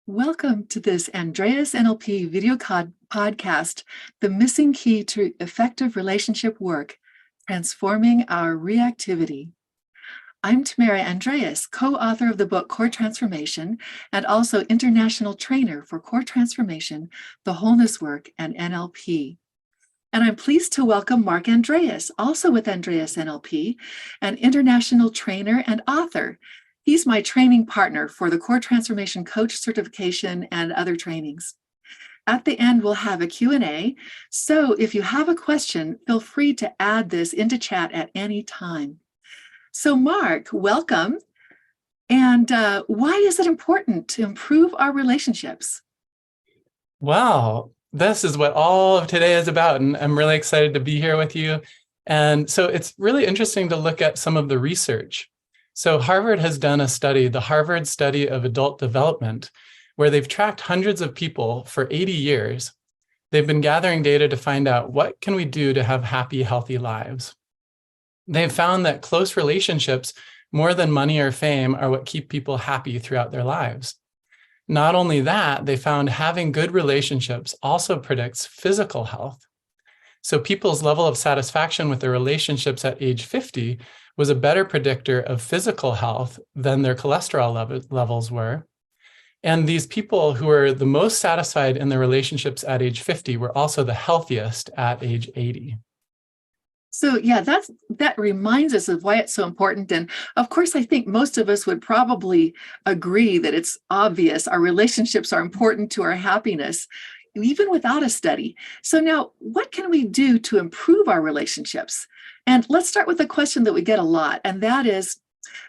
Welcome to this Andreas NLP video podcast, The Missing Key to Effective Relationship Work, Transforming Our Reactivity. I'm Tamara Andreas, co-author of the book Core Transformation and also international trainer for Core Transformation, the Wholeness Work, and NLP. And I'm pleased to welcome Mark Andreas, also with Andreas NLP, an international trainer and author. He's my training partner for the Core Transformation Coach certification and other trainings. At the end, we'll have a Q&A. So if you have a question, feel free to add this into chat at any time. So Mark, welcome. And why is it important to improve our relationships? Wow, this is what all of today is about, and I'm really excited to be here with you. And so it's really interesting to look at some of the research. So Harvard has done a study, the Harvard Study of Adult Development, where they've tracked hundreds of people for 80 years. They've been gathering data to find out what can we do to have happy, healthy lives. They've found that close relationships, more than money or fame, are what keep people happy throughout their lives. Not only that, they found having good relationships also predicts physical health. So people's level of satisfaction with their relationships at age 50 was a better predictor of physical health than their cholesterol levels were. And these people who were the most satisfied in their relationships at age 50 were also the healthiest at age 80. So yeah, that reminds us of why it's so important. And of course, I think most of us would probably agree that it's obvious our relationships are important to our happiness, even without a study. So now, what can we do to improve our relationships? And let's start with a question that we get a lot, and that is,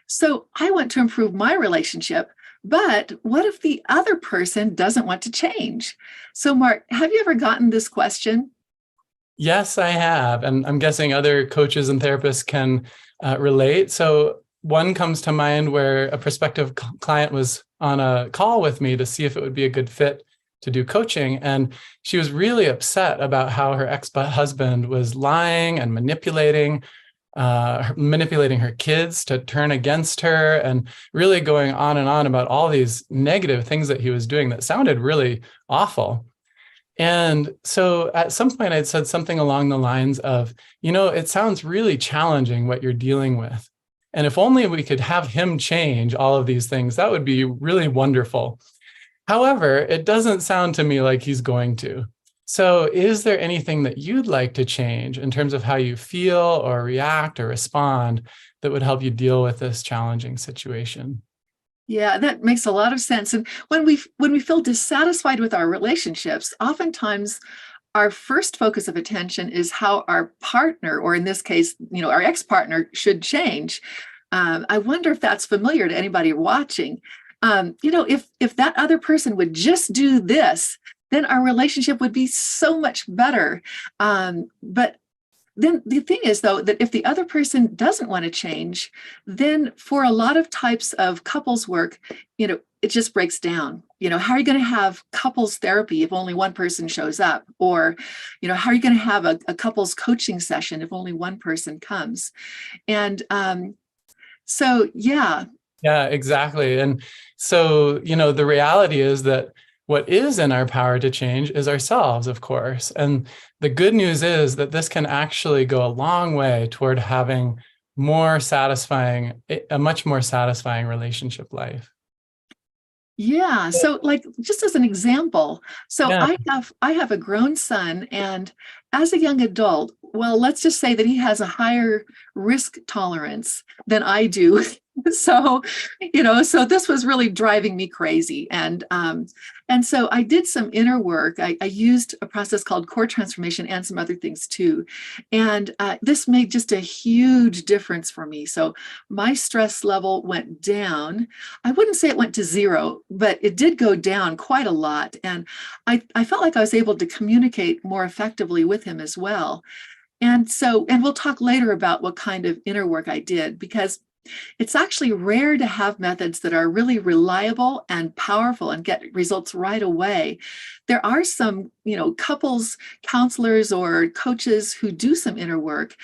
so I want to improve my relationship, but what if the other person doesn't want to change? So Mark, have you ever gotten this question? Yes, I have. And I'm guessing other coaches and therapists can relate. So one comes to mind where a prospective client was on a call with me to see if it would be a good fit to do coaching. And she was really upset about how her ex-husband was lying and manipulating her kids to turn against her, and really going on and on about all these negative things that he was doing that sounded really awful. And so at some point I'd said something along the lines of, it sounds really challenging what you're dealing with. And if only we could have him change all of these things, that would be really wonderful. However, it doesn't sound to me like he's going to. So is there anything that you'd like to change in terms of how you feel or react or respond that would help you deal with this challenging situation? Yeah, that makes a lot of sense. And when we feel dissatisfied with our relationships, oftentimes our first focus of attention is how our partner, or in this case, our ex-partner, should change. I wonder if that's familiar to anybody watching. If that other person would just do this, then our relationship would be so much better. But then the thing is, though, that if the other person doesn't want to change, then for a lot of types of couples work, it just breaks down. How are you going to have couples therapy if only one person shows up? Or, how are you going to have a couples coaching session if only one person comes? And so, yeah. Yeah, exactly. And so, the reality is that what is in our power to change is ourselves, of course. And the good news is that this can actually go a long way toward having a much more satisfying relationship life. Yeah. So just as an example, so Yeah. I have a grown son, and as a young adult, well, let's just say that he has a higher risk tolerance than I do. So, so this was really driving me crazy. And so I did some inner work. I used a process called Core Transformation and some other things too. And this made just a huge difference for me. So my stress level went down. I wouldn't say it went to zero, but it did go down quite a lot. And I felt like I was able to communicate more effectively with him as well. And we'll talk later about what kind of inner work I did, because it's actually rare to have methods that are really reliable and powerful and get results right away. There are some, couples counselors or coaches who do some inner work,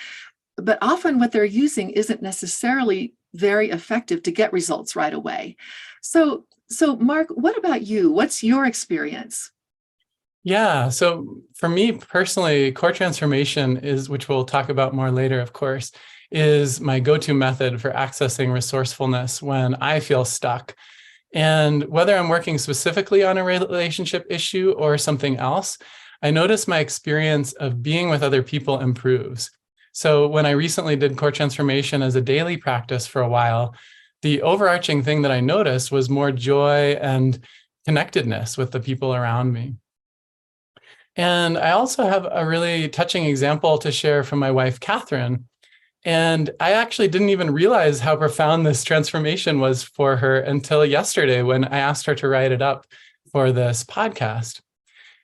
but often what they're using isn't necessarily very effective to get results right away. So So, Mark, what about you? What's your experience? Yeah. So for me personally, core transformation is, which we'll talk about more later, of course, is my go-to method for accessing resourcefulness when I feel stuck. And whether I'm working specifically on a relationship issue or something else, I notice my experience of being with other people improves. So when I recently did core transformation as a daily practice for a while, the overarching thing that I noticed was more joy and connectedness with the people around me. And I also have a really touching example to share from my wife, Catherine. And I actually didn't even realize how profound this transformation was for her until yesterday when I asked her to write it up for this podcast.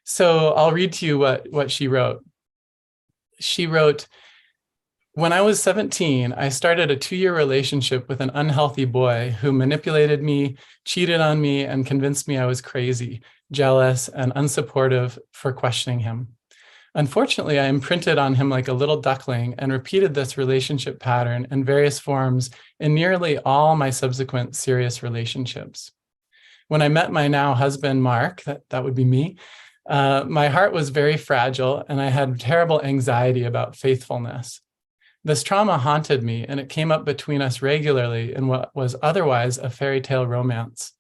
So I'll read to you what she wrote. She wrote, "When I was 17, I started a 2-year relationship with an unhealthy boy who manipulated me, cheated on me, and convinced me I was crazy, jealous, and unsupportive for questioning him. Unfortunately, I imprinted on him like a little duckling and repeated this relationship pattern in various forms in nearly all my subsequent serious relationships. When I met my now husband, Mark, that would be me, my heart was very fragile and I had terrible anxiety about faithfulness. This trauma haunted me, and it came up between us regularly in what was otherwise a fairy tale romance.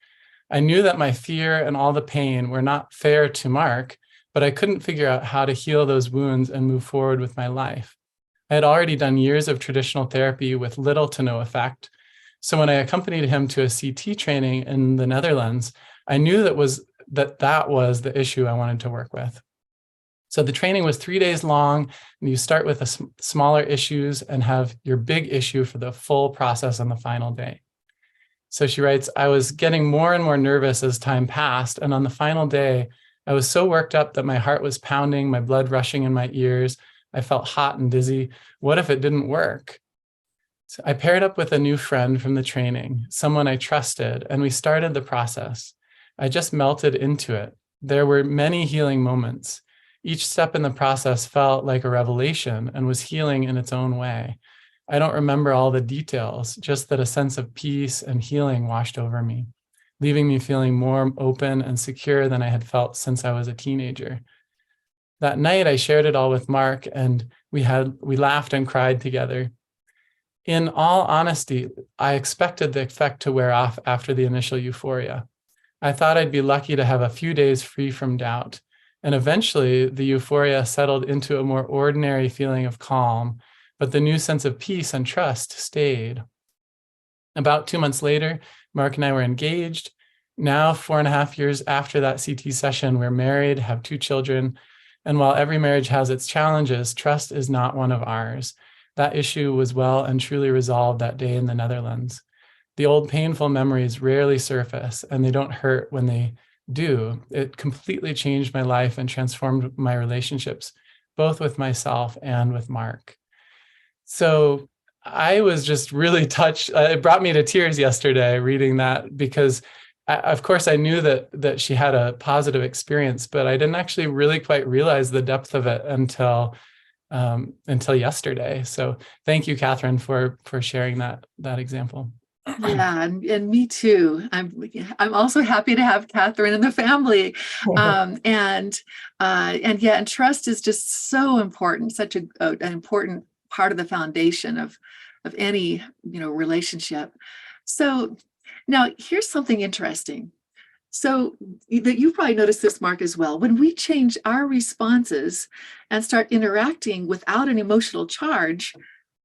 I knew that my fear and all the pain were not fair to Mark, but I couldn't figure out how to heal those wounds and move forward with my life. I had already done years of traditional therapy with little to no effect. So when I accompanied him to a CT training in the Netherlands, I knew that was the issue I wanted to work with. So the training was 3 days long, and you start with smaller issues and have your big issue for the full process on the final day. So she writes, I was getting more and more nervous as time passed, and on the final day, I was so worked up that my heart was pounding, my blood rushing in my ears. I felt hot and dizzy. What if it didn't work? So I paired up with a new friend from the training, someone I trusted, and we started the process. I just melted into it. There were many healing moments. Each step in the process felt like a revelation and was healing in its own way. I don't remember all the details, just that a sense of peace and healing washed over me, leaving me feeling more open and secure than I had felt since I was a teenager. That night, I shared it all with Mark, and we laughed and cried together. In all honesty, I expected the effect to wear off after the initial euphoria. I thought I'd be lucky to have a few days free from doubt. And eventually, the euphoria settled into a more ordinary feeling of calm, but the new sense of peace and trust stayed. About 2 months later, Mark and I were engaged. Now, 4.5 years after that CT session, we're married, have 2 children. And while every marriage has its challenges, trust is not one of ours. That issue was well and truly resolved that day in the Netherlands. The old painful memories rarely surface, and they don't hurt when they do. It completely changed my life and transformed my relationships, both with myself and with Mark. So I was just really touched. It brought me to tears yesterday reading that, because of course I knew that she had a positive experience, but I didn't actually really quite realize the depth of it until yesterday. So thank you, Catherine, for sharing that example. Yeah, and me too. I'm also happy to have Catherine in the family, and trust is just so important, such an important part of the foundation of any relationship. So now here's something interesting. So that you probably noticed this, Mark, as well. When we change our responses and start interacting without an emotional charge,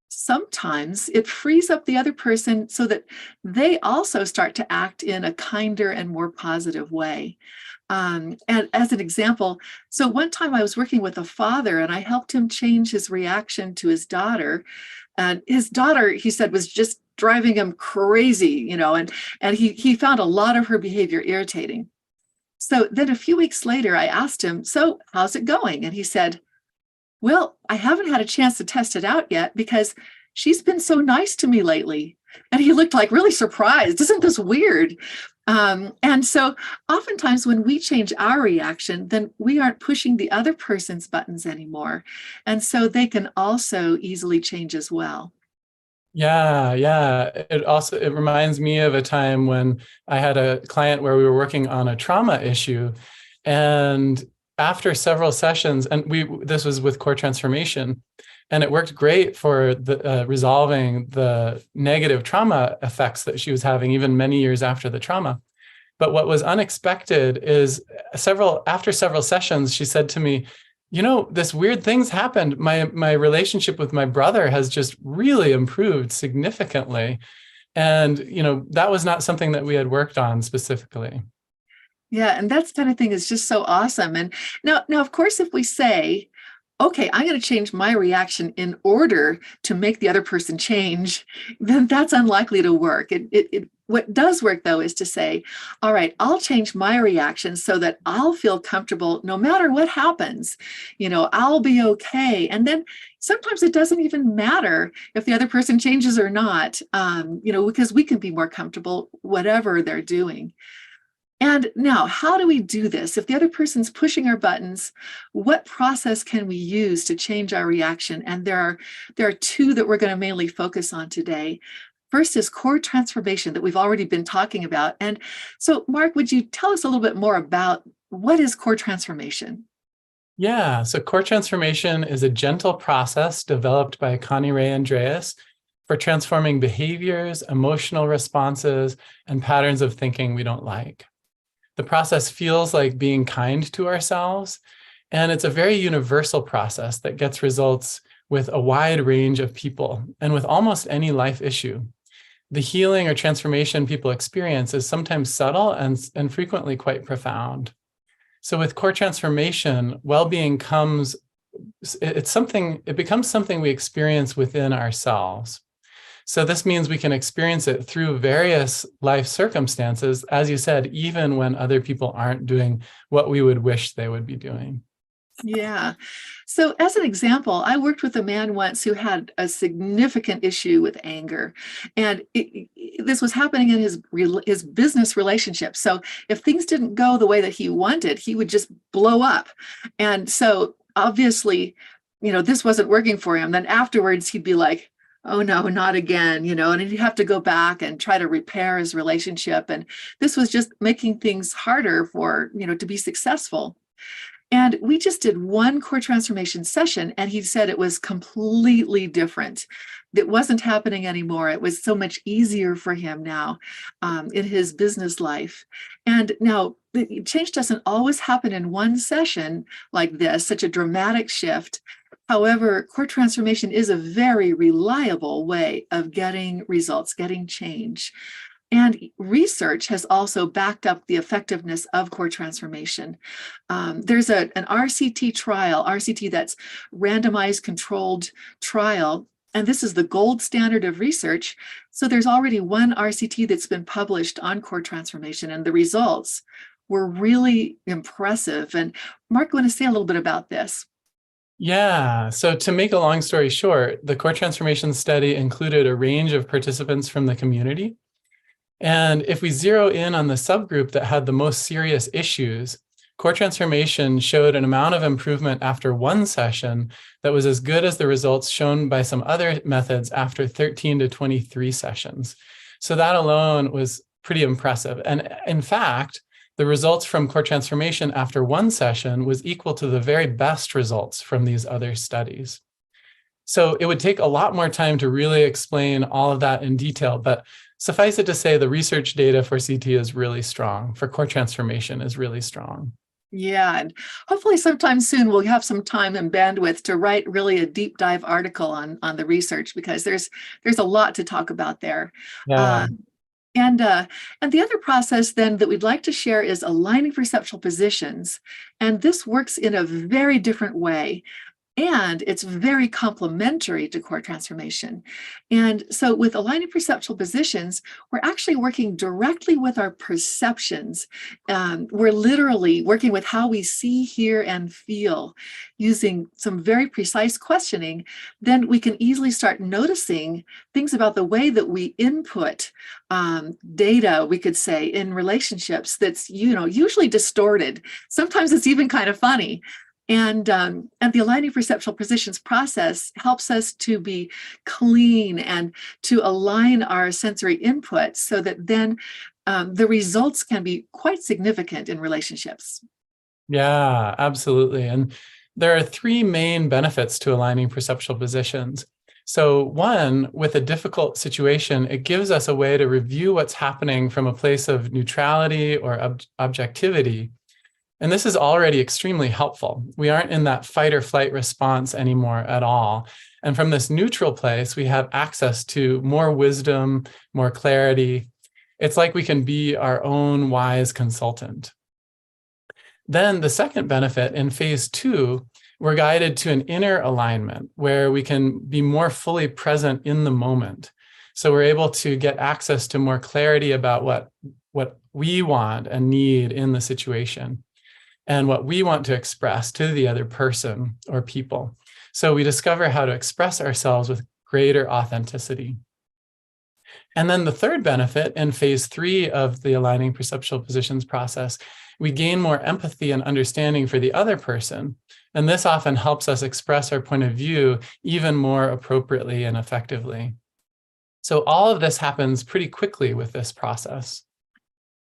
sometimes it frees up the other person so that they also start to act in a kinder and more positive way. And as an example, so one time I was working with a father and I helped him change his reaction to his daughter. And his daughter, he said, was just driving him crazy, and he found a lot of her behavior irritating. So then a few weeks later, I asked him, so how's it going? And he said, well, I haven't had a chance to test it out yet because she's been so nice to me lately. And he looked like really surprised. Isn't this weird? And so oftentimes when we change our reaction, then we aren't pushing the other person's buttons anymore. And so they can also easily change as well. Yeah. It reminds me of a time when I had a client where we were working on a trauma issue, and after several sessions, and this was with core transformation, and it worked great for the resolving the negative trauma effects that she was having even many years after the trauma. But what was unexpected is after several sessions, she said to me, this weird things happened. My relationship with my brother has just really improved significantly. And, that was not something that we had worked on specifically. Yeah, and that's kind of thing is just so awesome. And now, of course, if we say, okay, I'm going to change my reaction in order to make the other person change, then that's unlikely to work. What does work though is to say, all right, I'll change my reaction so that I'll feel comfortable no matter what happens. I'll be okay. And then sometimes it doesn't even matter if the other person changes or not, because we can be more comfortable whatever they're doing. And now, how do we do this? If the other person's pushing our buttons, what process can we use to change our reaction? And there are two that we're going to mainly focus on today. First is core transformation that we've already been talking about. And so, Mark, would you tell us a little bit more about what is core transformation? Yeah. So core transformation is a gentle process developed by Connie Ray Andreas for transforming behaviors, emotional responses, and patterns of thinking we don't like. The process feels like being kind to ourselves, and it's a very universal process that gets results with a wide range of people and with almost any life issue. The healing or transformation people experience is sometimes subtle and frequently quite profound. So with core transformation, well-being it becomes something we experience within ourselves. So this means we can experience it through various life circumstances, as you said, even when other people aren't doing what we would wish they would be doing. Yeah. So, as an example, I worked with a man once who had a significant issue with anger, and this was happening in his business relationship. So, if things didn't go the way that he wanted, he would just blow up. And so, obviously, this wasn't working for him. Then afterwards, he'd be like, "Oh no, not again," and he'd have to go back and try to repair his relationship. And this was just making things harder for, to be successful. And we just did one core transformation session, and he said it was completely different. It wasn't happening anymore. It was so much easier for him now in his business life. And now, the change doesn't always happen in one session like this, such a dramatic shift. However, core transformation is a very reliable way of getting results, getting change. And research has also backed up the effectiveness of core transformation. There's an RCT trial, RCT that's randomized controlled trial, and this is the gold standard of research. So there's already one RCT that's been published on core transformation, and the results were really impressive. And Mark, I want to say a little bit about this. Yeah. So to make a long story short, the core transformation study included a range of participants from the community. And if we zero in on the subgroup that had the most serious issues, core transformation showed an amount of improvement after one session that was as good as the results shown by some other methods after 13 to 23 sessions. So that alone was pretty impressive. And in fact, the results from core transformation after one session was equal to the very best results from these other studies. So it would take a lot more time to really explain all of that in detail, but suffice it to say, the research data for CT is really strong, for core transformation is really strong. Yeah, and hopefully sometime soon we'll have some time and bandwidth to write really a deep dive article on the research, because there's a lot to talk about there. Yeah. And the other process then that we'd like to share is aligning perceptual positions. And this works in a very different way. And it's very complementary to core transformation. And so with aligning perceptual positions, we're actually working directly with our perceptions. We're literally working with how we see, hear, and feel using some very precise questioning. Then we can easily start noticing things about the way that we input data, we could say, in relationships that's, usually distorted. Sometimes it's even kind of funny. And the aligning perceptual positions process helps us to be clean and to align our sensory input so that then the results can be quite significant in relationships. Yeah, absolutely. And there are three main benefits to aligning perceptual positions. So one, with a difficult situation, it gives us a way to review what's happening from a place of neutrality or objectivity. And this is already extremely helpful. We aren't in that fight or flight response anymore at all. And from this neutral place, we have access to more wisdom, more clarity. It's like we can be our own wise consultant. Then the second benefit in phase 2, we're guided to an inner alignment where we can be more fully present in the moment. So we're able to get access to more clarity about what we want and need in the situation and what we want to express to the other person or people. So we discover how to express ourselves with greater authenticity. And then the third benefit in phase 3 of the aligning perceptual positions process, we gain more empathy and understanding for the other person. And this often helps us express our point of view even more appropriately and effectively. So all of this happens pretty quickly with this process.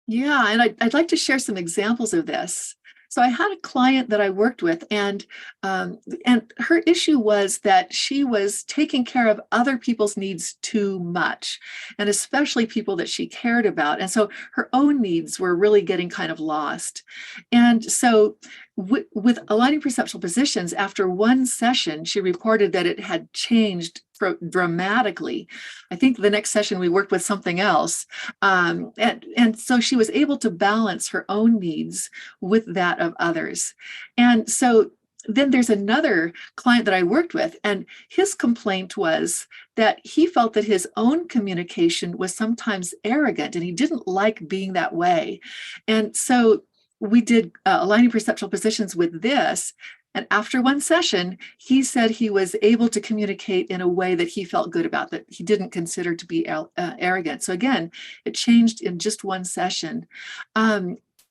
Yeah, and I'd like to share some examples of this. So I had a client that I worked with, and her issue was that she was taking care of other people's needs too much, and especially people that she cared about. And so her own needs were really getting kind of lost. And so with aligning perceptual positions, after one session, she reported that it had changed dramatically. I think the next session we worked with something else. And so she was able to balance her own needs with that of others. And so then there's another client that I worked with, and his complaint was that he felt that his own communication was sometimes arrogant and he didn't like being that way. And so we did aligning perceptual positions with this. And after one session, he said he was able to communicate in a way that he felt good about, that he didn't consider to be arrogant. So again, it changed in just one session.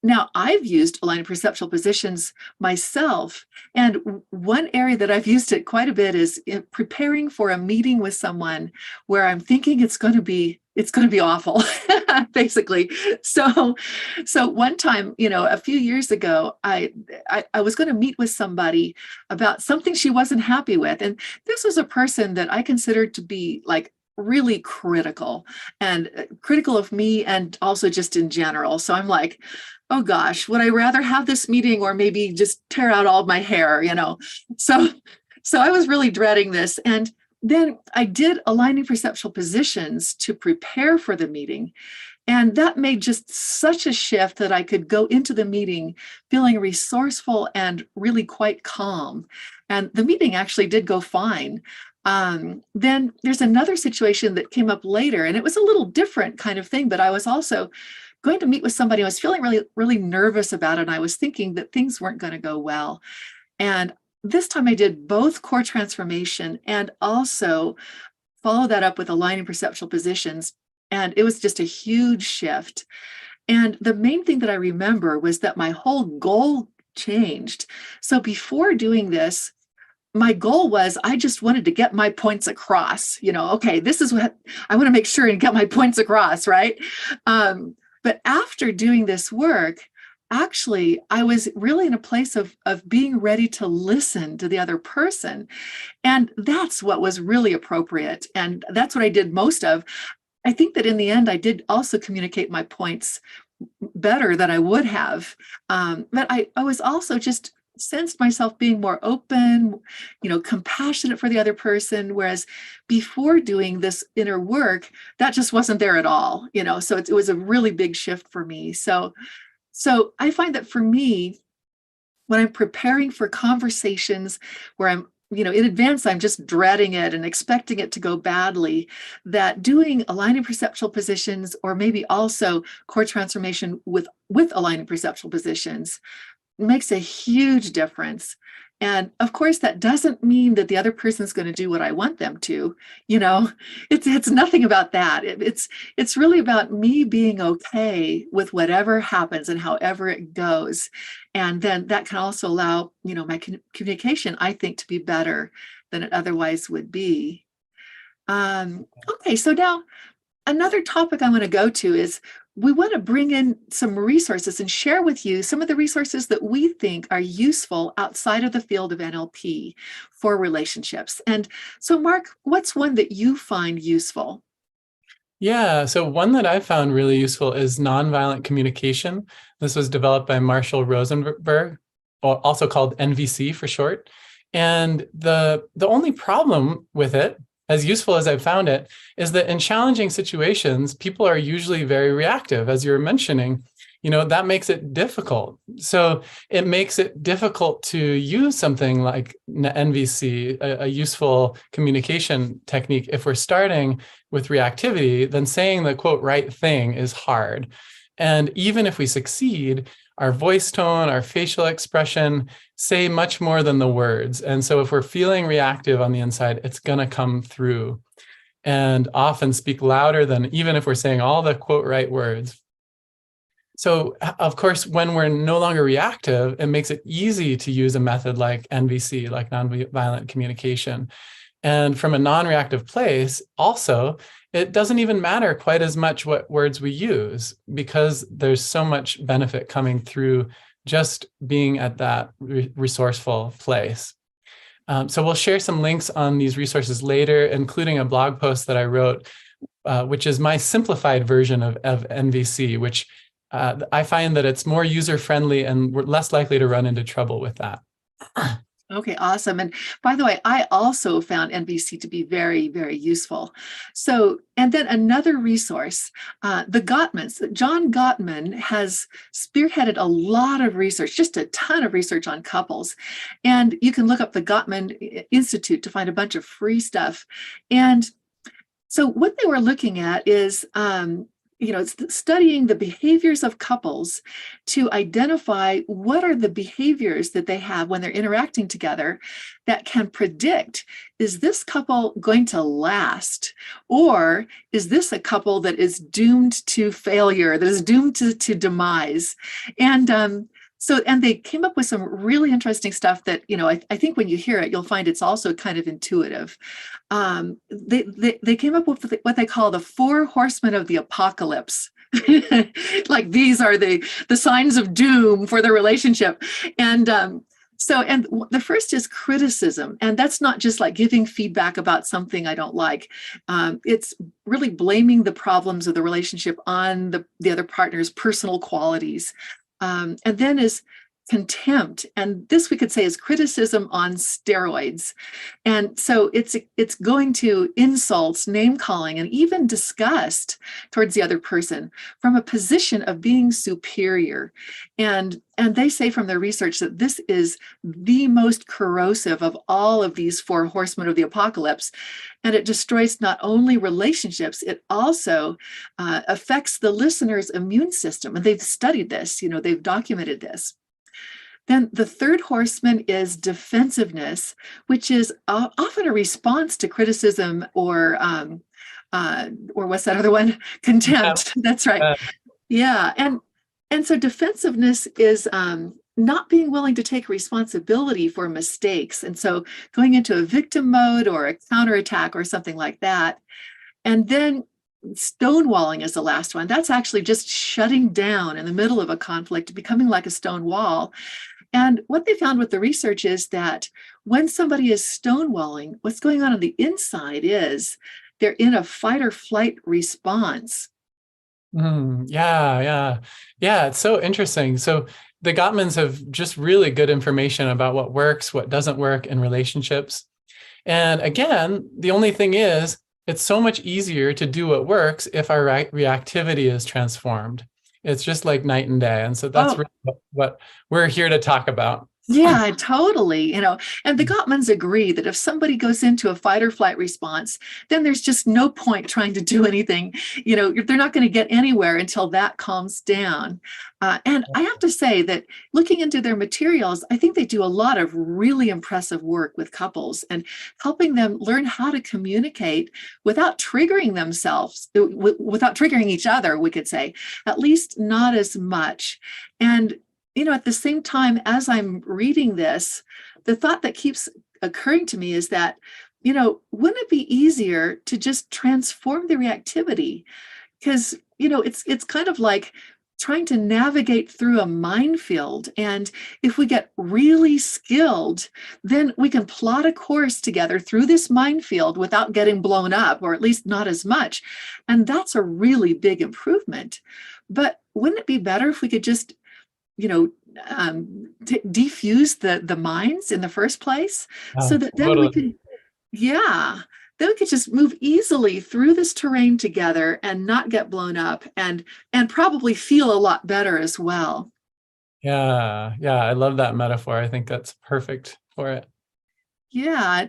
Now, I've used aligning perceptual positions myself. And one area that I've used it quite a bit is in preparing for a meeting with someone where I'm thinking it's going to be awful, basically. So one time, a few years ago, I was going to meet with somebody about something she wasn't happy with. And this was a person that I considered to be like really critical of me and also just in general. So I'm like, oh gosh, would I rather have this meeting or maybe just tear out all my hair, So I was really dreading this. And then I did aligning perceptual positions to prepare for the meeting. And that made just such a shift that I could go into the meeting feeling resourceful and really quite calm. And the meeting actually did go fine. Then there's another situation that came up later, and it was a little different kind of thing, but I was also going to meet with somebody. I was feeling really, really nervous about it. And I was thinking that things weren't going to go well. And this time I did both core transformation and also follow that up with aligning perceptual positions. And it was just a huge shift. And the main thing that I remember was that my whole goal changed. So before doing this, my goal was I just wanted to get my points across. Okay, this is what I want to make sure and get my points across, right? But after doing this work, actually, I was really in a place of being ready to listen to the other person. And that's what was really appropriate. And that's what I did most of. I think that in the end, I did also communicate my points better than I would have. But I was also just sensed myself being more open, compassionate for the other person. Whereas before doing this inner work, that just wasn't there at all, so it was a really big shift for me. So I find that for me, when I'm preparing for conversations where I'm, in advance, I'm just dreading it and expecting it to go badly, that doing aligning perceptual positions, or maybe also core transformation with aligning perceptual positions, makes a huge difference. And of course, that doesn't mean that the other person's going to do what I want them to. You know, it's nothing about that. It's really about me being okay with whatever happens and however it goes. And then that can also allow, my communication, I think, to be better than it otherwise would be. Okay, so now another topic I want to go to is we want to bring in some resources and share with you some of the resources that we think are useful outside of the field of NLP for relationships. And so, Mark, what's one that you find useful? Yeah, so one that I found really useful is nonviolent communication. This was developed by Marshall Rosenberg, also called NVC for short. And the only problem with it, as useful as I've found it, is that in challenging situations, people are usually very reactive, as you were mentioning. That makes it difficult. So it makes it difficult to use something like NVC, a useful communication technique. If we're starting with reactivity, then saying the quote right thing is hard. And even if we succeed, our voice tone, our facial expression say much more than the words. And so if we're feeling reactive on the inside, it's going to come through and often speak louder than even if we're saying all the quote right words. So, of course, when we're no longer reactive, it makes it easy to use a method like NVC, like nonviolent communication. And from a non-reactive place, also, it doesn't even matter quite as much what words we use because there's so much benefit coming through just being at that resourceful place. So we'll share some links on these resources later, including a blog post that I wrote, which is my simplified version of NVC, which I find that it's more user-friendly and we're less likely to run into trouble with that. Okay, awesome. And by the way, I also found NVC to be very, very useful. So, and then another resource, the Gottmans. John Gottman has spearheaded a lot of research, just a ton of research on couples. And you can look up the Gottman Institute to find a bunch of free stuff. And so what they were looking at is it's studying the behaviors of couples to identify what are the behaviors that they have when they're interacting together that can predict, is this couple going to last? Or is this a couple that is doomed to failure, that is doomed to demise? And they came up with some really interesting stuff that, I think when you hear it, you'll find it's also kind of intuitive. They came up with what they call the 4 horsemen of the apocalypse. Like these are the signs of doom for the relationship. And the first is criticism. And that's not just like giving feedback about something I don't like. It's really blaming the problems of the relationship on the other partner's personal qualities. And then is contempt. And this we could say is criticism on steroids. And so it's going to insults, name calling, and even disgust towards the other person from a position of being superior. And they say from their research that this is the most corrosive of all of these 4 horsemen of the apocalypse. And it destroys not only relationships, it also affects the listener's immune system. And they've studied this, they've documented this. Then the 3rd horseman is defensiveness, which is often a response to criticism or what's that other one? Contempt. That's right. Yeah. And so defensiveness is not being willing to take responsibility for mistakes. And so going into a victim mode or a counterattack or something like that. And then stonewalling is the last one. That's actually just shutting down in the middle of a conflict, becoming like a stone wall. And what they found with the research is that when somebody is stonewalling, what's going on the inside is they're in a fight or flight response. Yeah. It's so interesting. So the Gottmans have just really good information about what works, what doesn't work in relationships. And again, the only thing is, it's so much easier to do what works if our reactivity is transformed. It's just like night and day. And so that's really what we're here to talk about. Yeah, totally. And the Gottmans agree that if somebody goes into a fight or flight response, then there's just no point trying to do anything. They're not going to get anywhere until that calms down. And I have to say that looking into their materials, I think they do a lot of really impressive work with couples and helping them learn how to communicate without triggering themselves, without triggering each other, we could say, at least not as much. And at the same time, as I'm reading this, the thought that keeps occurring to me is that, wouldn't it be easier to just transform the reactivity? Because, it's kind of like trying to navigate through a minefield. And if we get really skilled, then we can plot a course together through this minefield without getting blown up, or at least not as much. And that's a really big improvement. But wouldn't it be better if we could just you know, defuse the mines in the first place, so that then we Totally. can, yeah, then we could just move easily through this terrain together and not get blown up, and probably feel a lot better as well. Yeah, yeah, I love that metaphor. I think that's perfect for it. Yeah,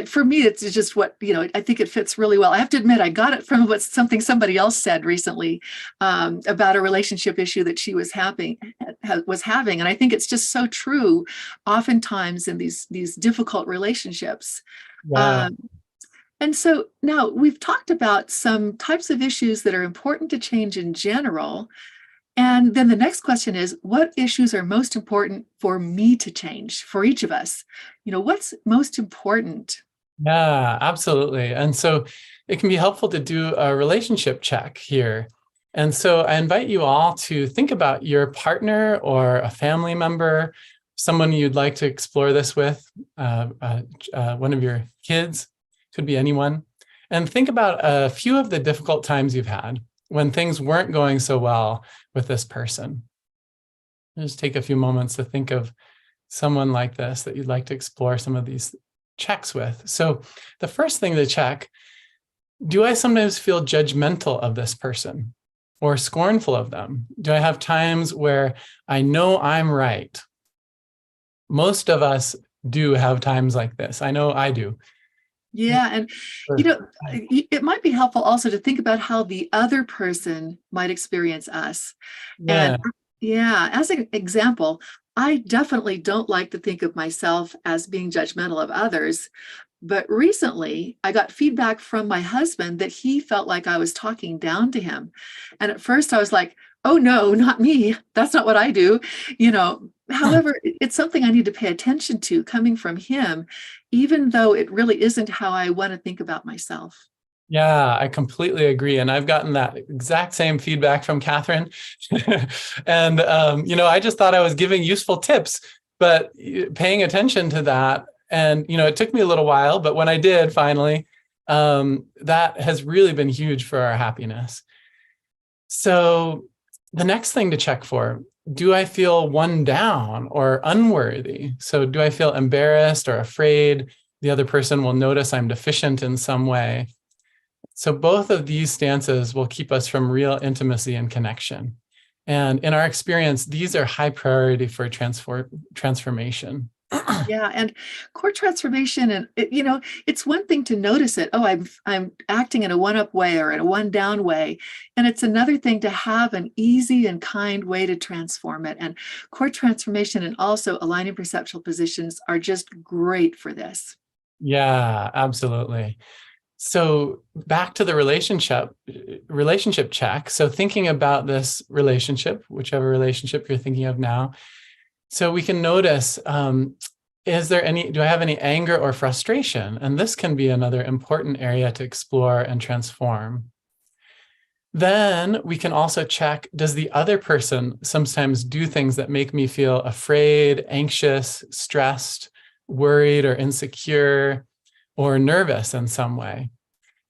for me, it's just what, I think it fits really well. I have to admit, I got it from something somebody else said recently, about a relationship issue that she was having, and I think it's just so true. Oftentimes in these difficult relationships, Yeah. um, and so now we've talked about some types of issues that are important to change in general. And then the next question is, what issues are most important for me to change, for each of us? What's most important? Yeah, absolutely. And so it can be helpful to do a relationship check here. And so I invite you all to think about your partner or a family member, someone you'd like to explore this with, one of your kids, could be anyone. And think about a few of the difficult times you've had when things weren't going so well with this person. Just take a few moments to think of someone like this that you'd like to explore some of these checks with. So the first thing to check, do I sometimes feel judgmental of this person or scornful of them? Do I have times where I know I'm right? Most of us do have times like this. I know I do. Yeah, and you Sure. know, it might be helpful also to think about how the other person might experience us. Yeah, And yeah, as an example, I definitely don't like to think of myself as being judgmental of others. But recently, I got feedback from my husband that he felt like I was talking down to him. And at first, I was like, oh, no, not me. That's not what I do. However, it's something I need to pay attention to coming from him, even though it really isn't how I want to think about myself. yeah, I completely agree. And I've gotten that exact same feedback from Catherine. And, I just thought I was giving useful tips, but paying attention to that. And, it took me a little while, but when I did finally, that has really been huge for our happiness. So the next thing to check for, do I feel one down or unworthy? So do I feel embarrassed or afraid the other person will notice I'm deficient in some way? So both of these stances will keep us from real intimacy and connection. And in our experience, these are high priority for transformation. Yeah, and core transformation, and it's one thing to notice it. Oh, I'm acting in a one-up way or in a one-down way, and it's another thing to have an easy and kind way to transform it. And core transformation and also aligning perceptual positions are just great for this. Yeah, absolutely. So back to the relationship check. So thinking about this relationship, whichever relationship you're thinking of now, so we can notice, do I have any anger or frustration? And this can be another important area to explore and transform. Then we can also check, does the other person sometimes do things that make me feel afraid, anxious, stressed, worried, or insecure, or nervous in some way?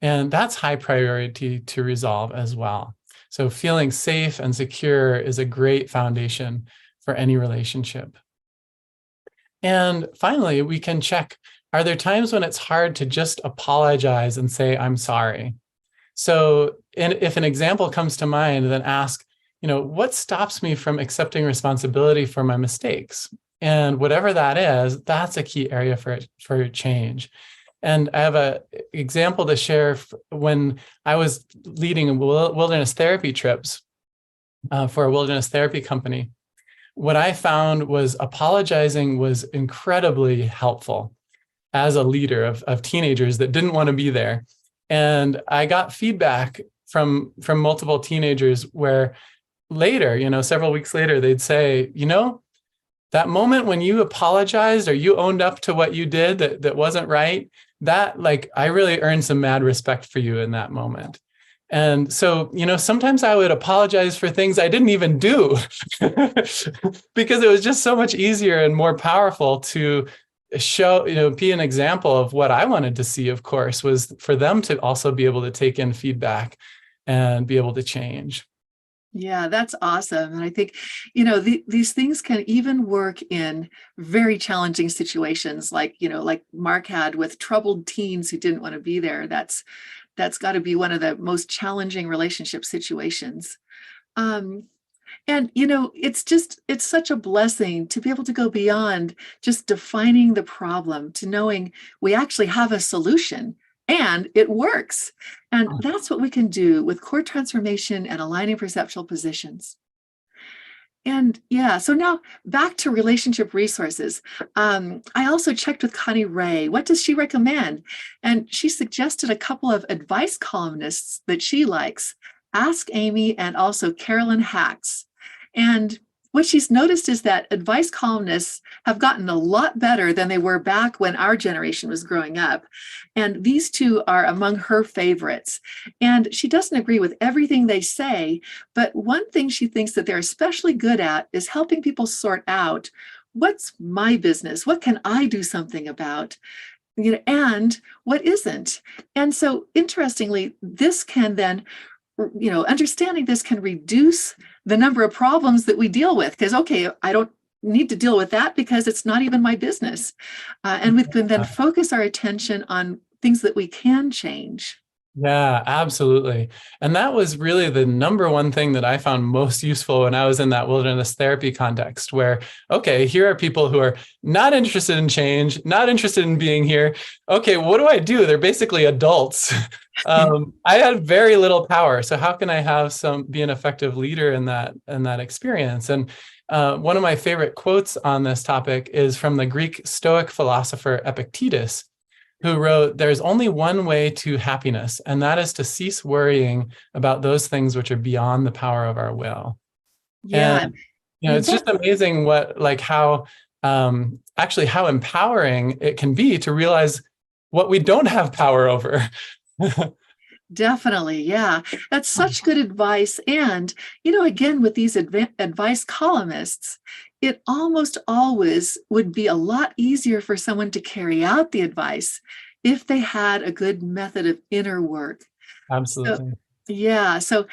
And that's high priority to resolve as well. So feeling safe and secure is a great foundation for any relationship. And finally, we can check, are there times when it's hard to just apologize and say, I'm sorry? So if an example comes to mind, then ask, what stops me from accepting responsibility for my mistakes? And whatever that is, that's a key area for change. And I have an example to share. When I was leading wilderness therapy trips for a wilderness therapy company, what I found was apologizing was incredibly helpful as a leader of teenagers that didn't want to be there. And I got feedback from multiple teenagers where later, several weeks later, they'd say, that moment when you apologized or you owned up to what you did that wasn't right, that, like, I really earned some mad respect for you in that moment. And so, sometimes I would apologize for things I didn't even do because it was just so much easier and more powerful to show, be an example of what I wanted to see, of course, was for them to also be able to take in feedback and be able to change. Yeah, that's awesome. And I think, these things can even work in very challenging situations like, like Mark had with troubled teens who didn't want to be there. That's got to be one of the most challenging relationship situations. And, it's such a blessing to be able to go beyond just defining the problem to knowing we actually have a solution and it works. And that's what we can do with core transformation and aligning perceptual positions. And yeah, so now back to relationship resources. I also checked with Connie Ray. What does she recommend? And she suggested a couple of advice columnists that she likes, Ask Amy and also Carolyn Hacks. And what she's noticed is that advice columnists have gotten a lot better than they were back when our generation was growing up. And these two are among her favorites. And she doesn't agree with everything they say, but one thing she thinks that they're especially good at is helping people sort out what's my business? What can I do something about? And what isn't? And so interestingly, this can then understanding this can reduce the number of problems that we deal with because, okay, I don't need to deal with that because it's not even my business. And we can then focus our attention on things that we can change. Yeah, absolutely. And that was really the number one thing that I found most useful when I was in that wilderness therapy context where, okay, here are people who are not interested in change, not interested in being here. Okay, what do I do? They're basically adults. I had very little power. So how can I be an effective leader in that experience? And one of my favorite quotes on this topic is from the Greek Stoic philosopher Epictetus, who wrote, "There's only one way to happiness, and that is to cease worrying about those things which are beyond the power of our will." Yeah. And, it's just amazing how empowering it can be to realize what we don't have power over. Definitely. Yeah. That's such good advice. And, again, with these advice columnists, it almost always would be a lot easier for someone to carry out the advice if they had a good method of inner work. So, Absolutely. yeah. So,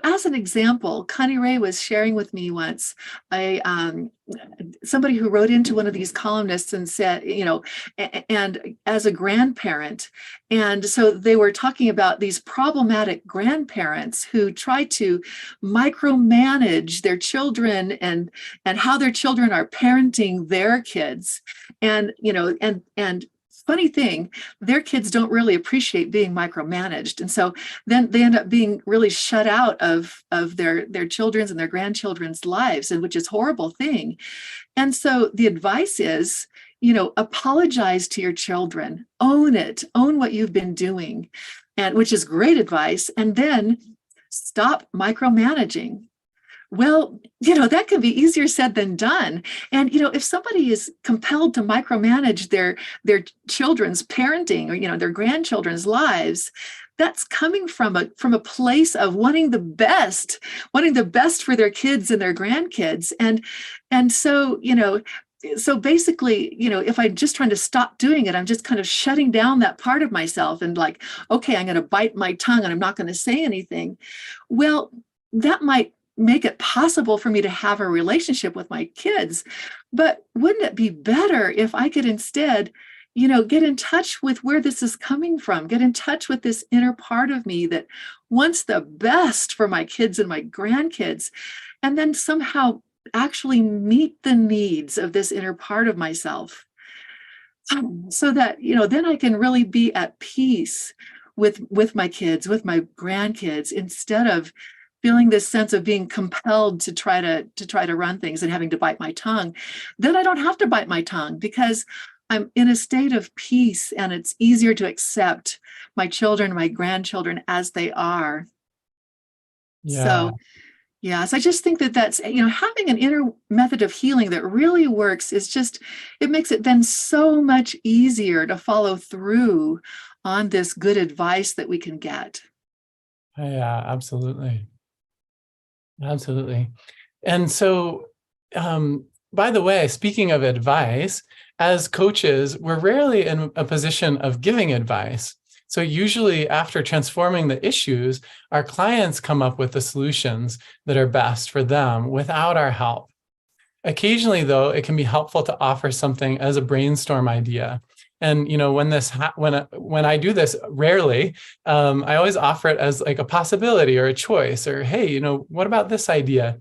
as an example, Connie Ray was sharing with me once somebody who wrote into one of these columnists and said, and as a grandparent. And so they were talking about these problematic grandparents who try to micromanage their children and how their children are parenting their kids. And, and funny thing, their kids don't really appreciate being micromanaged. And so then they end up being really shut out of their children's and their grandchildren's lives, and which is a horrible thing. And so the advice is, apologize to your children, own it, own what you've been doing, and which is great advice. And then stop micromanaging. Well, that can be easier said than done. And, if somebody is compelled to micromanage their children's parenting or, their grandchildren's lives, that's coming from a place of wanting the best for their kids and their grandkids. And so, so basically, if I'm just trying to stop doing it, I'm just kind of shutting down that part of myself and like, okay, I'm going to bite my tongue and I'm not going to say anything. Well, that might make it possible for me to have a relationship with my kids. But wouldn't it be better if I could instead, get in touch with where this is coming from, get in touch with this inner part of me that wants the best for my kids and my grandkids, and then somehow actually meet the needs of this inner part of myself, so that, then I can really be at peace with my kids, with my grandkids, instead of feeling this sense of being compelled to try to run things and having to bite my tongue. Then I don't have to bite my tongue because I'm in a state of peace, and it's easier to accept my children, my grandchildren as they are. Yeah. So yes, I just think that that's, having an inner method of healing that really works is just, it makes it then so much easier to follow through on this good advice that we can get. Yeah, absolutely. Absolutely. And so, by the way, speaking of advice, as coaches, we're rarely in a position of giving advice. So usually after transforming the issues, our clients come up with the solutions that are best for them without our help. Occasionally, though, it can be helpful to offer something as a brainstorm idea. And when I do this, rarely, I always offer it as like a possibility or a choice, or hey, what about this idea?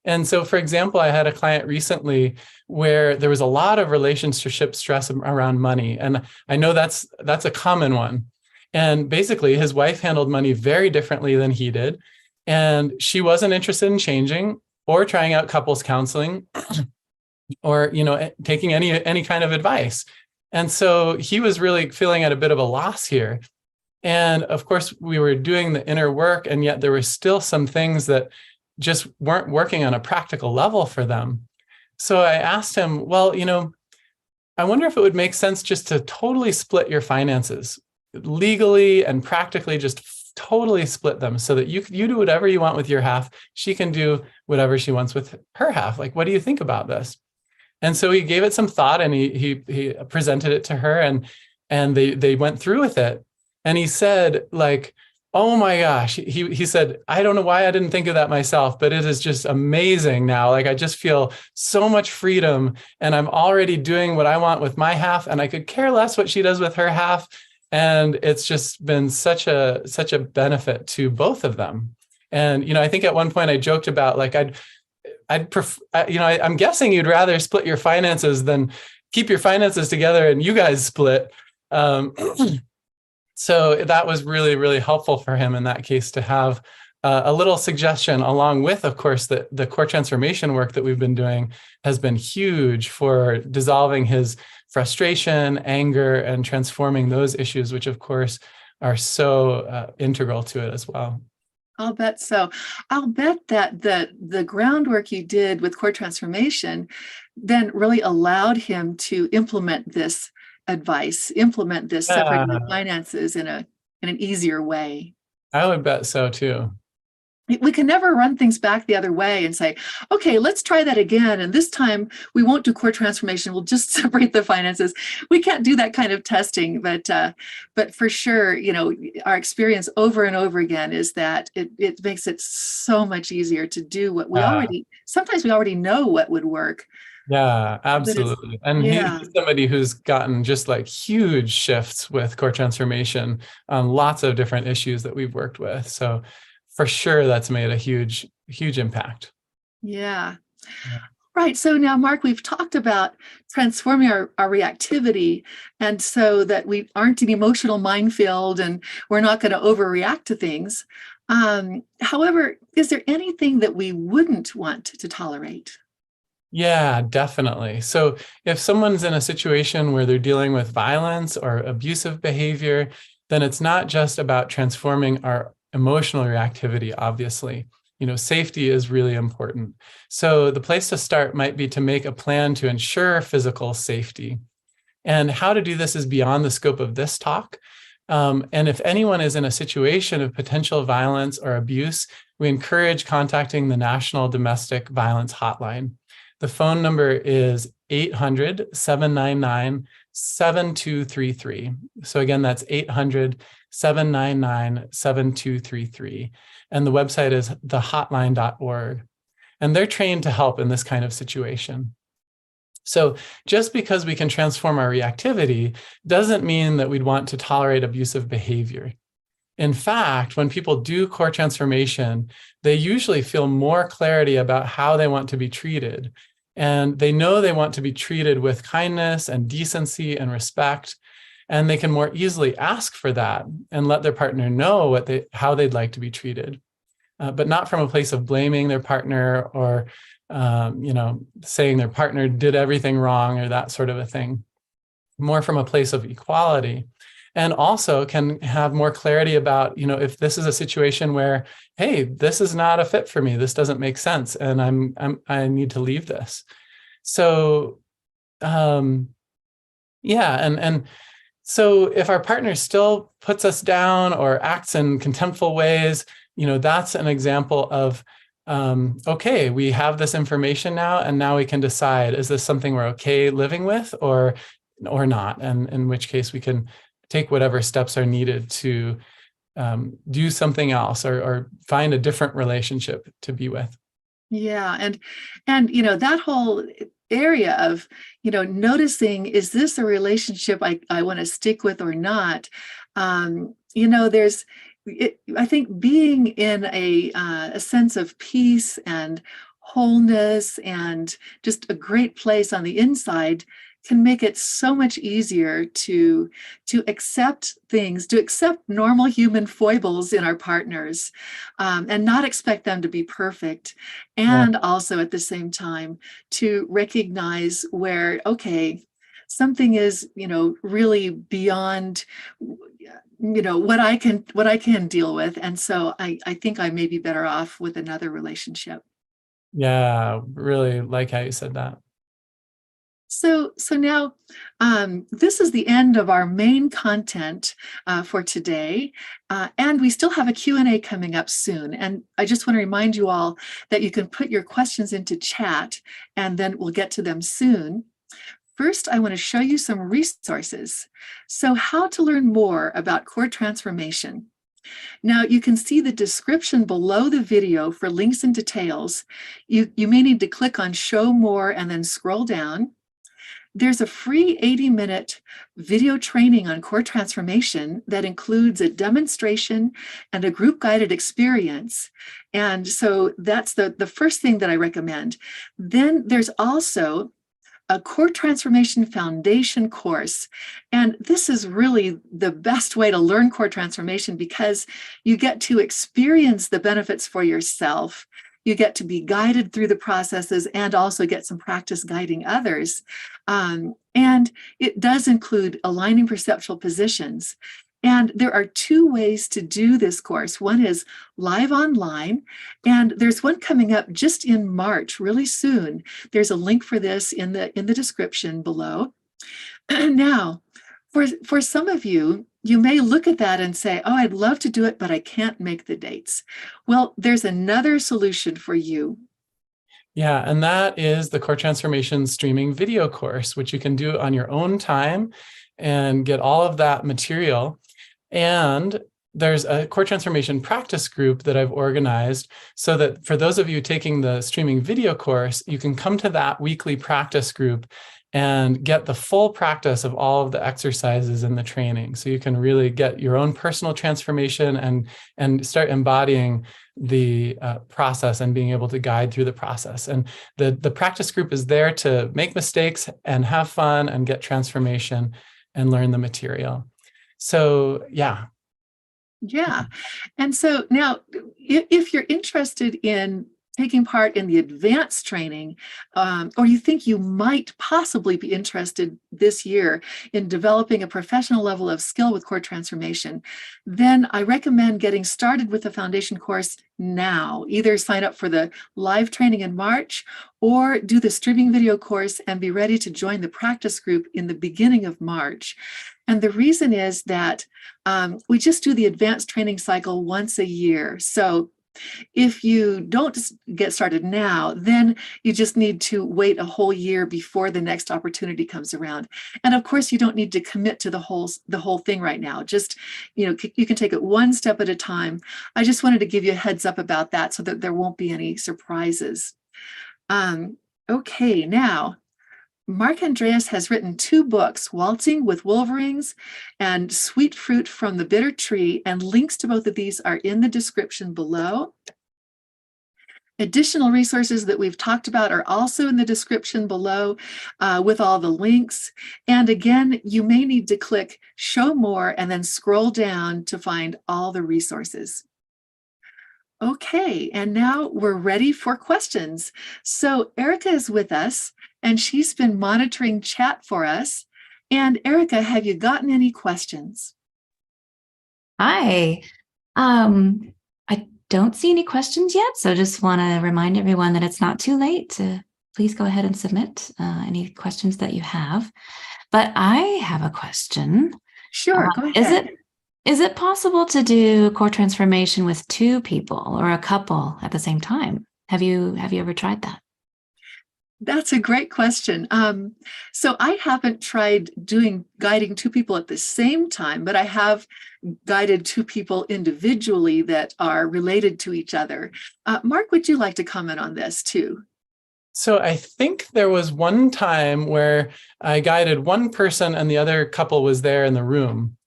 And so, for example, I had a client recently where there was a lot of relationship stress around money, and I know that's a common one. And basically, his wife handled money very differently than he did, and she wasn't interested in changing or trying out couples counseling or taking any kind of advice. And so he was really feeling at a bit of a loss here. And of course, we were doing the inner work, and yet there were still some things that just weren't working on a practical level for them. So I asked him, well, I wonder if it would make sense just to totally split your finances legally and practically, just totally split them so that you do whatever you want with your half. She can do whatever she wants with her half. Like, what do you think about this? And so he gave it some thought, and he presented it to her, and they went through with it. And he said, like, oh my gosh, he said, I don't know why I didn't think of that myself, but it is just amazing now. Like, I just feel so much freedom, and I'm already doing what I want with my half, and I could care less what she does with her half. And it's just been such a benefit to both of them. And I think at one point I joked about, like, I'm guessing you'd rather split your finances than keep your finances together and you guys split. So that was really, really helpful for him in that case to have a little suggestion, along with, of course, the core transformation work that we've been doing has been huge for dissolving his frustration, anger, and transforming those issues, which of course are so integral to it as well. I'll bet so. I'll bet that the groundwork you did with core transformation then really allowed him to implement this advice, implement this separating the finances in an easier way. I would bet so too. We can never run things back the other way and say, okay, let's try that again. And this time we won't do core transformation. We'll just separate the finances. We can't do that kind of testing, but for sure, our experience over and over again is that it makes it so much easier to do what sometimes we already know what would work. Yeah, absolutely. And he's somebody who's gotten just like huge shifts with core transformation on lots of different issues that we've worked with. So for sure, that's made a huge, huge impact. Yeah. Right. So now, Mark, we've talked about transforming our reactivity, and so that we aren't an emotional minefield and we're not going to overreact to things. However, is there anything that we wouldn't want to tolerate? Yeah, definitely. So if someone's in a situation where they're dealing with violence or abusive behavior, then it's not just about transforming our emotional reactivity, obviously. Safety is really important. So the place to start might be to make a plan to ensure physical safety. And how to do this is beyond the scope of this talk. And if anyone is in a situation of potential violence or abuse, we encourage contacting the National Domestic Violence Hotline. The phone number is 800-799-7233. So again, that's 800-799-7233. And the website is thehotline.org. And they're trained to help in this kind of situation. So just because we can transform our reactivity doesn't mean that we'd want to tolerate abusive behavior. In fact, when people do core transformation, they usually feel more clarity about how they want to be treated. And they know they want to be treated with kindness and decency and respect. And they can more easily ask for that and let their partner know how they'd like to be treated, but not from a place of blaming their partner or saying their partner did everything wrong or that sort of a thing. More from a place of equality. And also can have more clarity about, if this is a situation where, hey, this is not a fit for me, this doesn't make sense, and I need to leave this. So, and so if our partner still puts us down or acts in contemptful ways, that's an example of, okay, we have this information now, and now we can decide, is this something we're okay living with or not? And in which case we can take whatever steps are needed to do something else or find a different relationship to be with. Yeah. And that whole area of, noticing, is this a relationship I want to stick with or not? I think being in a sense of peace and wholeness and just a great place on the inside can make it so much easier to accept things, to accept normal human foibles in our partners, and not expect them to be perfect. And also at the same time to recognize where, okay, something is, really beyond, what I can deal with. And so I think I may be better off with another relationship. Yeah, really like how you said that. So now this is the end of our main content for today, and we still have a Q&A coming up soon. And I just want to remind you all that you can put your questions into chat, and then we'll get to them soon. First, I want to show you some resources. So how to learn more about core transformation. Now, you can see the description below the video for links and details. You may need to click on Show More and then scroll down. There's a free 80-minute video training on core transformation that includes a demonstration and a group-guided experience. And so that's the first thing that I recommend. Then there's also a core transformation foundation course. And this is really the best way to learn core transformation because you get to experience the benefits for yourself. You get to be guided through the processes and also get some practice guiding others. And it does include aligning perceptual positions. And there are two ways to do this course. One is live online, and there's one coming up just in March, really soon. There's a link for this in the description below. Now, for some of you, you may look at that and say, oh, I'd love to do it, but I can't make the dates. Well, there's another solution for you. Yeah, and that is the Core Transformation streaming video course, which you can do on your own time and get all of that material. And there's a core transformation practice group that I've organized so that for those of you taking the streaming video course, you can come to that weekly practice group and get the full practice of all of the exercises in the training. So you can really get your own personal transformation and start embodying the process and being able to guide through the process. And the practice group is there to make mistakes and have fun and get transformation and learn the material. So, yeah. Yeah. And so now, if you're interested in taking part in the advanced training, or you think you might possibly be interested this year in developing a professional level of skill with core transformation, then I recommend getting started with the foundation course now. Either sign up for the live training in March or do the streaming video course and be ready to join the practice group in the beginning of March. And the reason is that we just do the advanced training cycle once a year. So if you don't get started now, then you just need to wait a whole year before the next opportunity comes around. And of course, you don't need to commit to the whole thing right now. Just, you can take it one step at a time. I just wanted to give you a heads up about that so that there won't be any surprises. Okay, now, Mark Andreas has written 2 books, Waltzing with Wolverines and Sweet Fruit from the Bitter Tree, and links to both of these are in the description below. Additional resources that we've talked about are also in the description below with all the links. And again, you may need to click Show More and then scroll down to find all the resources. Okay, and now we're ready for questions. So Erica is with us, and she's been monitoring chat for us. And Erica, have you gotten any questions? Hi. I don't see any questions yet, so just want to remind everyone that it's not too late to please go ahead and submit any questions that you have. But I have a question. Sure, go ahead. Is it possible to do core transformation with 2 people or a couple at the same time? Have you ever tried that? That's a great question. So I haven't tried guiding 2 people at the same time, but I have guided 2 people individually that are related to each other. Mark, would you like to comment on this too? So I think there was one time where I guided one person and the other couple was there in the room,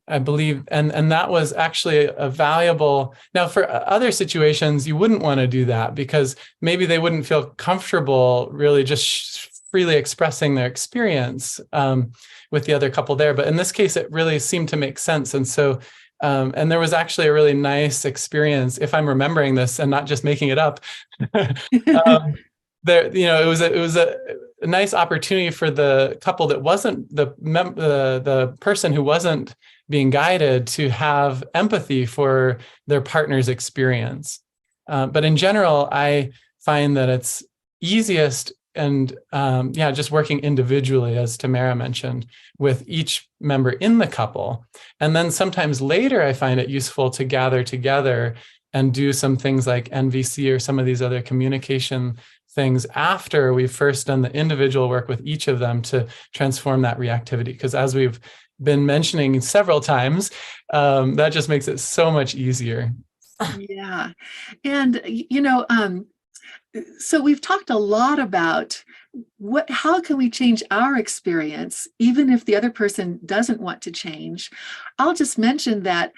I believe, and that was actually a valuable. Now, for other situations, you wouldn't want to do that because maybe they wouldn't feel comfortable really just freely expressing their experience with the other couple there. But in this case, it really seemed to make sense. And so, and there was actually a really nice experience, if I'm remembering this and not just making it up. There, it was a nice opportunity for the couple that wasn't the person who wasn't being guided to have empathy for their partner's experience. But in general, I find that it's easiest and just working individually, as Tamara mentioned, with each member in the couple. And then sometimes later, I find it useful to gather together and do some things like NVC or some of these other communication things after we've first done the individual work with each of them to transform that reactivity. Because as we've been mentioning several times, that just makes it so much easier. Yeah. And, so we've talked a lot about how can we change our experience, even if the other person doesn't want to change. I'll just mention that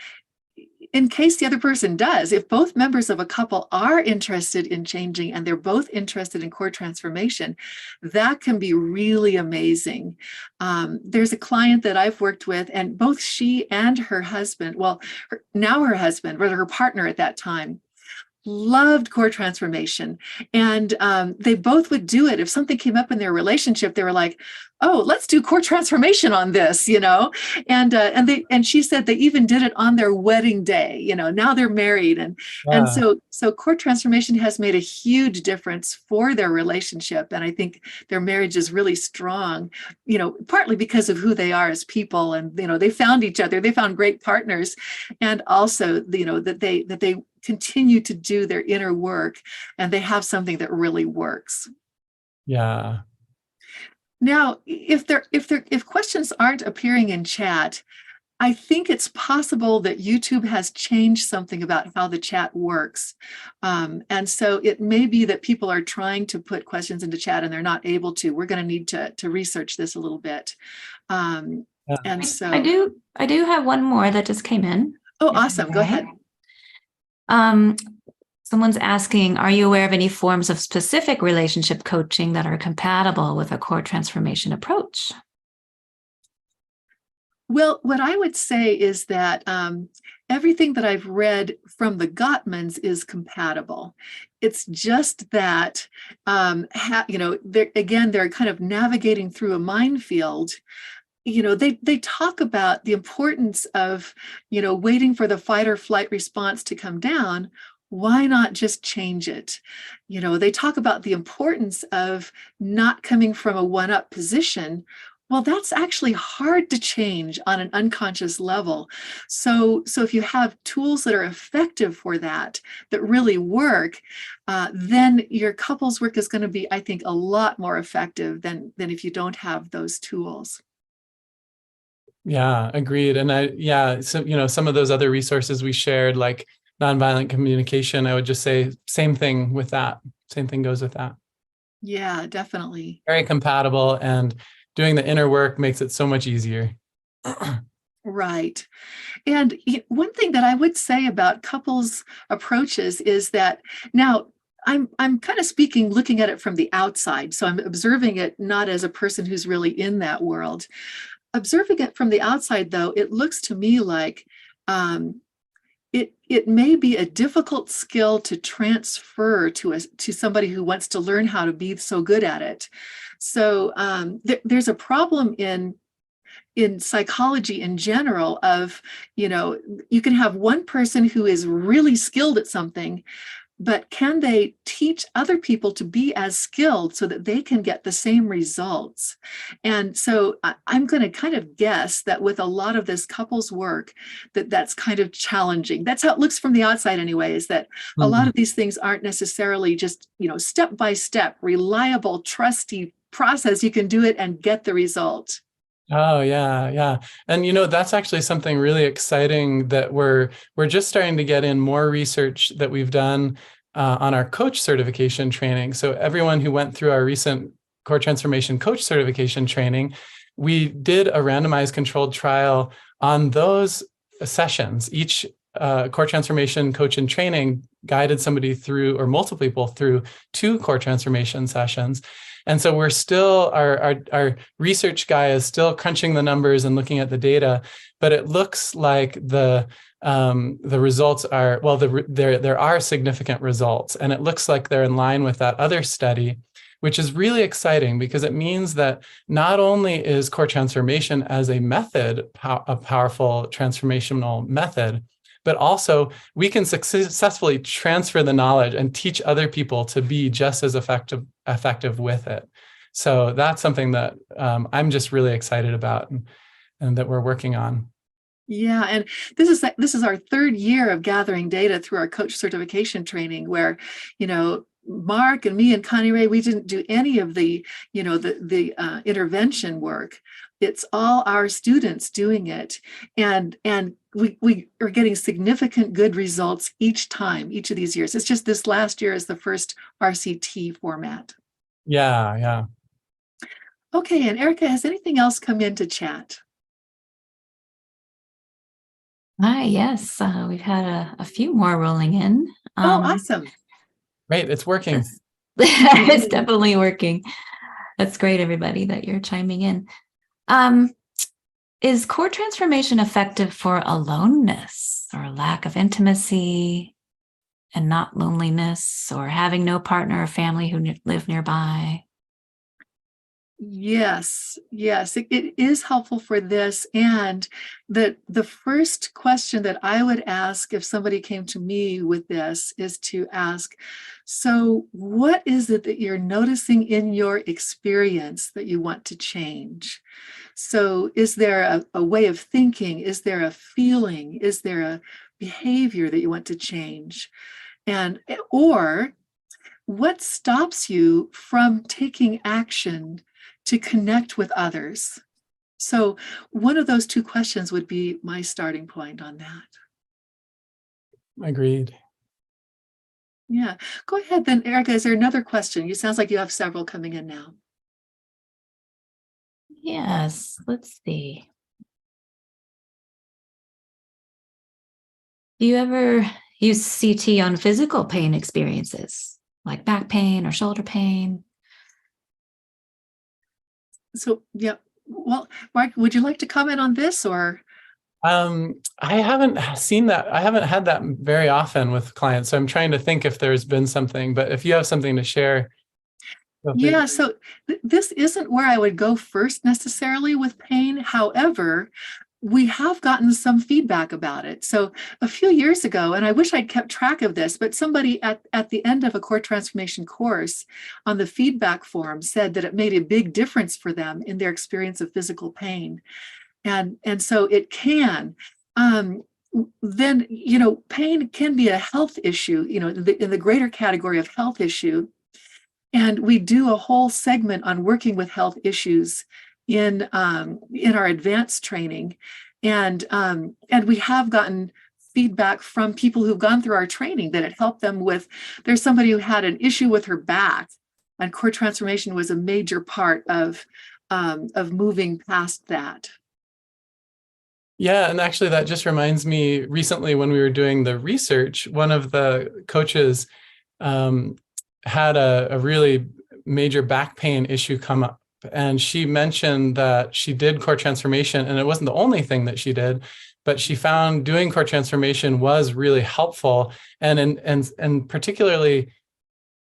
in case the other person does, if both members of a couple are interested in changing and they're both interested in core transformation, that can be really amazing. There's a client that I've worked with, and both she and her husband, now her husband, or her partner at that time, loved core transformation. And they both would do it. If something came up in their relationship, they were like, oh, let's do core transformation on this, and she said they even did it on their wedding day, now they're married. And so core transformation has made a huge difference for their relationship. And I think their marriage is really strong, partly because of who they are as people. And, they found each other, they found great partners. And also, that they continue to do their inner work and they have something that really works. Yeah. Now, if questions aren't appearing in chat, I think it's possible that YouTube has changed something about how the chat works. And so it may be that people are trying to put questions into chat and they're not able to. We're going to need to research this a little bit. And so I do have one more that just came in. Oh, awesome. Go ahead. Someone's asking, are you aware of any forms of specific relationship coaching that are compatible with a core transformation approach? Well, what I would say is that everything that I've read from the Gottmans is compatible. It's just that, they're kind of navigating through a minefield. They talk about the importance of, waiting for the fight or flight response to come down. Why not just change it? They talk about the importance of not coming from a one-up position. Well, that's actually hard to change on an unconscious level. So if you have tools that are effective for that really work, then your couples work is going to be, I think, a lot more effective than if you don't have those tools. Yeah, agreed. And so, some of those other resources we shared, like nonviolent communication, I would just say same thing with that. Same thing goes with that. Yeah, definitely. Very compatible, and doing the inner work makes it so much easier. Right. And one thing that I would say about couples approaches is that now I'm kind of speaking, looking at it from the outside. So I'm observing it not as a person who's really in that world. Observing it from the outside, though, it looks to me like um, it may be a difficult skill to transfer to somebody who wants to learn how to be so good at it. So there's a problem in psychology in general of, you can have one person who is really skilled at something, but can they teach other people to be as skilled so that they can get the same results? And so I'm going to kind of guess that with a lot of this couples work, that's kind of challenging. That's how it looks from the outside anyway, is that a lot Mhm. of these things aren't necessarily just, step by step, reliable, trusty process. You can do it and get the result. Oh yeah, yeah. And that's actually something really exciting that we're just starting to get in more research that we've done on our coach certification training. So everyone who went through our recent core transformation coach certification training, we did a randomized controlled trial on those sessions. Each core transformation coach in training guided somebody through, or multiple people through, 2 core transformation sessions. And so we're still, our research guy is still crunching the numbers and looking at the data, but it looks like the results are, well, there are significant results, and it looks like they're in line with that other study, which is really exciting because it means that not only is core transformation as a method a powerful transformational method, but also we can successfully transfer the knowledge and teach other people to be just as effective with it. So that's something that I'm just really excited about, and that we're working on. Yeah, and this is our 3rd year of gathering data through our coach certification training, where, Mark and me and Connie Ray, we didn't do any of the, the intervention work. It's all our students doing it, and we are getting significant good results each time, each of these years. It's just this last year is the first RCT format. Yeah, yeah. Okay, and Erica, has anything else come into chat? Hi, yes, we've had a few more rolling in. Oh, awesome. Great, it's working. It's definitely working. That's great, everybody, that you're chiming in. Is core transformation effective for aloneness or lack of intimacy and not loneliness, or having no partner or family who live nearby? Yes, yes, it is helpful for this. And the first question that I would ask if somebody came to me with this is to ask, so what is it that you're noticing in your experience that you want to change? So is there a way of thinking? Is there a feeling? Is there a behavior that you want to change? And or what stops you from taking action to connect with others? So one of those 2 questions would be my starting point on that. Agreed. Yeah. Go ahead then, Erica. Is there another question? It sounds like you have several coming in now. Yes, let's see. Do you ever use CT on physical pain experiences, like back pain or shoulder pain? So, yeah. Well, Mark, would you like to comment on this or? I haven't seen that. I haven't had that very often with clients. So I'm trying to think if there's been something, but if you have something to share. Yeah, so this isn't where I would go first necessarily with pain. However, we have gotten some feedback about it. So a few years ago, and I wish I'd kept track of this, but somebody at the end of a core transformation course on the feedback form said that it made a big difference for them in their experience of physical pain. And so it can. Then, pain can be a health issue, in the greater category of health issue. And we do a whole segment on working with health issues in our advanced training, and we have gotten feedback from people who've gone through our training that it helped them with. There's somebody who had an issue with her back, And core transformation was a major part of moving past that. Yeah, and actually that just reminds me, recently when we were doing the research, one of the coaches had a really major back pain issue come up. And she mentioned that she did core transformation, and it wasn't the only thing that she did, but she found doing core transformation was really helpful, and particularly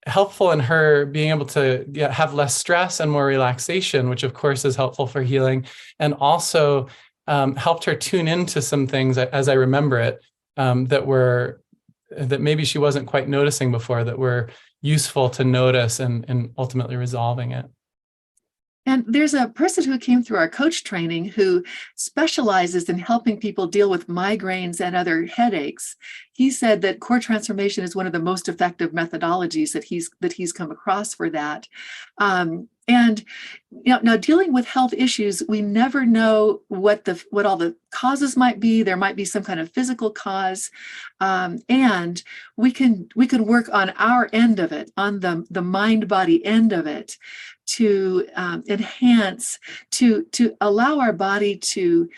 helpful in her being able to have less stress and more relaxation, which of course is helpful for healing, and also helped her tune into some things, as I remember it, that maybe she wasn't quite noticing before, that were useful to notice and ultimately resolving it. And there's a person who came through our coach training who specializes in helping people deal with migraines and other headaches. He said that core transformation is one of the most effective methodologies that he's come across for that. And now dealing with health issues, we never know what all the causes might be. There might be some kind of physical cause, and we can work on our end of it, on the mind body end of it, to enhance, to allow our body to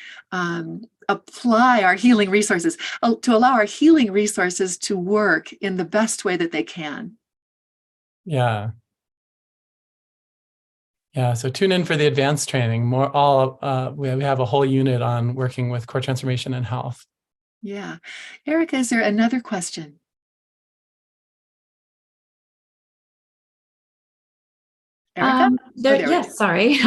apply our healing resources, to allow our healing resources to work in the best way that they can. Yeah. Yeah, so tune in for the advanced training. We have a whole unit on working with core transformation and health. Yeah. Erica, is there another question? Erica? Yes, sorry.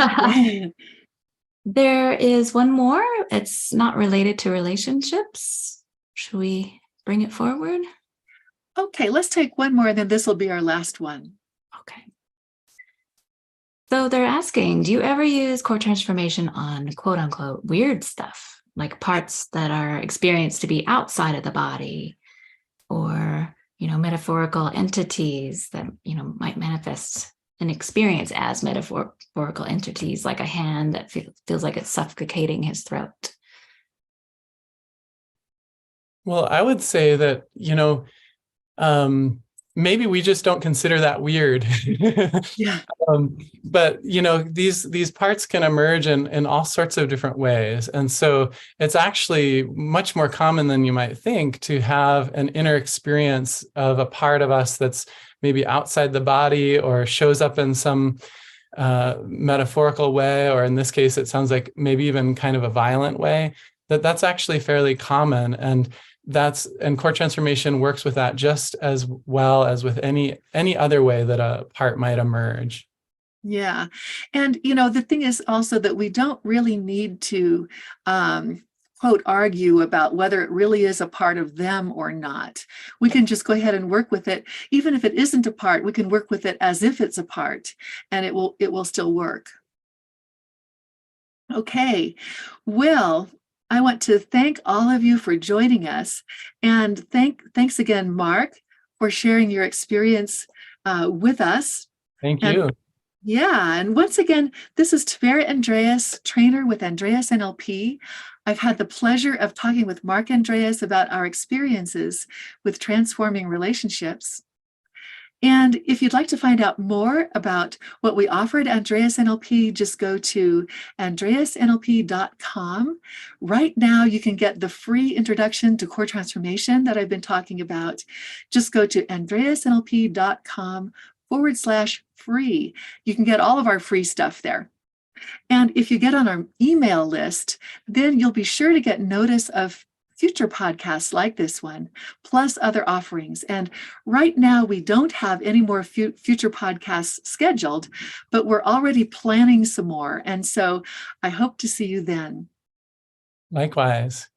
There is one more. It's not related to relationships. Should we bring it forward? Okay, let's take one more, and then this will be our last one. Okay. So they're asking, do you ever use core transformation on quote unquote weird stuff, like parts that are experienced to be outside of the body, or, metaphorical entities that, might manifest an experience as metaphorical entities, like a hand that feels like it's suffocating his throat? Well, I would say that, maybe we just don't consider that weird. Yeah. But these parts can emerge in all sorts of different ways, and so it's actually much more common than you might think to have an inner experience of a part of us that's maybe outside the body, or shows up in some metaphorical way, or in this case, it sounds like maybe even kind of a violent way. That's actually fairly common, and core transformation works with that just as well as with any other way that a part might emerge. Yeah. And, the thing is also that we don't really need to, quote, argue about whether it really is a part of them or not. We can just go ahead and work with it. Even if it isn't a part, we can work with it as if it's a part, and it will still work. Okay. Well, I want to thank all of you for joining us, and thanks again, Mark, for sharing your experience with us. Thank you. Yeah, and once again, this is Tamara Andreas, trainer with Andreas NLP. I've had the pleasure of talking with Mark Andreas about our experiences with transforming relationships. And if you'd like to find out more about what we offer at Andreas NLP, just go to andreasnlp.com. Right now, you can get the free introduction to core transformation that I've been talking about. Just go to andreasnlp.com/free. You can get all of our free stuff there. And if you get on our email list, then you'll be sure to get notice of future podcasts like this one, plus other offerings. And right now, we don't have any more future podcasts scheduled, but we're already planning some more. And so I hope to see you then. Likewise.